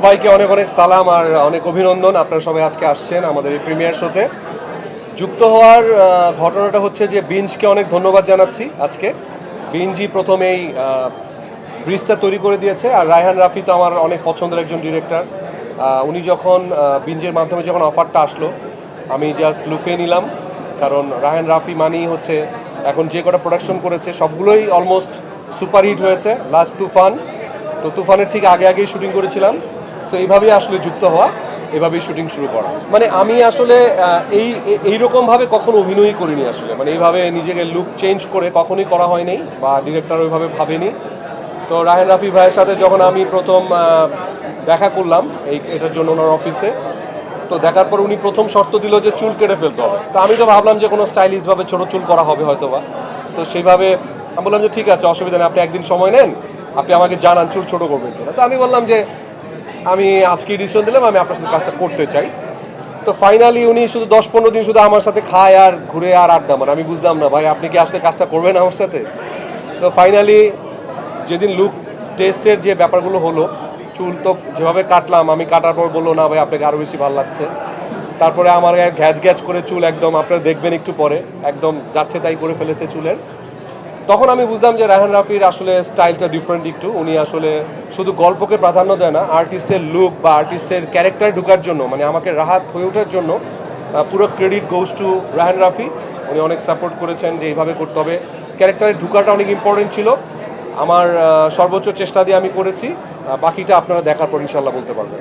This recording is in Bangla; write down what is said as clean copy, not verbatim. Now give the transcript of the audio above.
সবাইকে অনেক অনেক সালাম আর অনেক অভিনন্দন। আপনারা সবাই আজকে আসছেন আমাদের এই প্রিমিয়ার শোতে। যুক্ত হওয়ার ঘটনাটা হচ্ছে যে বিঞ্জকে অনেক ধন্যবাদ জানাচ্ছি। আজকে বিঞ্জই প্রথম এই ব্রিজটা তৈরি করে দিয়েছে। আর রায়হান রাফি তো আমার অনেক পছন্দের একজন ডিরেক্টর। উনি যখন বিঞ্জের মাধ্যমে যখন অফারটা আসলো, আমি জাস্ট লুফে নিলাম। কারণ রায়হান রাফি মানেই হচ্ছে এখন যে কটা প্রোডাকশন করেছে সবগুলোই অলমোস্ট সুপারহিট হয়েছে। লাস্ট তুফান, তো তুফানের ঠিক আগে আগেই শুটিং করেছিলাম। সো এইভাবেই আসলে যুক্ত হওয়া, এভাবেই শুটিং শুরু করা। মানে আমি আসলে এইরকমভাবে কখনো অভিনয়ই করিনি আসলে, মানে এইভাবে নিজেকে লুক চেঞ্জ করে কখনোই করা হয়নি বা ডিরেক্টর ওইভাবে ভাবেনি। তো রায়হান রাফি ভাইয়ের সাথে যখন আমি প্রথম দেখা করলাম এটার জন্য ওনার অফিসে, তো দেখার পর উনি প্রথম শর্ত দিল যে চুল কেটে ফেলতে হবে। তো আমি তো ভাবলাম যে কোনো স্টাইলিশভাবে ছোটো চুল করা হবে হয়তো বা। তো সেইভাবে আমি বললাম যে ঠিক আছে, অসুবিধা নেই, আপনি একদিন সময় নেন, আপনি আমাকে জানান চুল ছোটো করবেন কিনা। তো আমি বললাম যে আমি আজকে ডিসিশন দিলাম আমি আপনার সাথে কাজটা করতে চাই। তো ফাইনালি উনি শুধু 10-15 দিন শুধু আমার সাথে খায় আর ঘুরে আর আড্ডা মারে। আমি বুঝলাম না ভাই, আপনি কি আসলে কাজটা করবেন আমার সাথে? তো ফাইনালি যেদিন লুক টেস্টের যে ব্যাপারগুলো হলো, চুল তো যেভাবে কাটলাম, আমি কাটার পর বললো না ভাই আপনাকে আরও বেশি ভালো লাগছে। তারপরে আমার ঘ্যাচ ঘ্যাচ করে চুল একদম, আপনারা দেখবেন একটু পরে, একদম যাচ্ছে তাই করে ফেলেছে চুলের। তখন আমি বুঝলাম যে রায়হান রাফির আসলে স্টাইলটা ডিফারেন্ট একটু। উনি আসলে শুধু গল্পকে প্রাধান্য দেয় না, আর্টিস্টের লুক বা আর্টিস্টের ক্যারেক্টার ঢোকার জন্য, মানে আমাকে রাহাত হয়ে ওঠার জন্য পুরো credit goes to Raihan Rafi. উনি অনেক সাপোর্ট করেছেন যে এইভাবে করতে হবে, ক্যারেক্টারের ঢোকাটা অনেক ইম্পর্টেন্ট ছিল। আমার সর্বোচ্চ চেষ্টা দিয়ে আমি করেছি, বাকিটা আপনারা দেখার পর ইনশাল্লাহ বলতে পারবেন।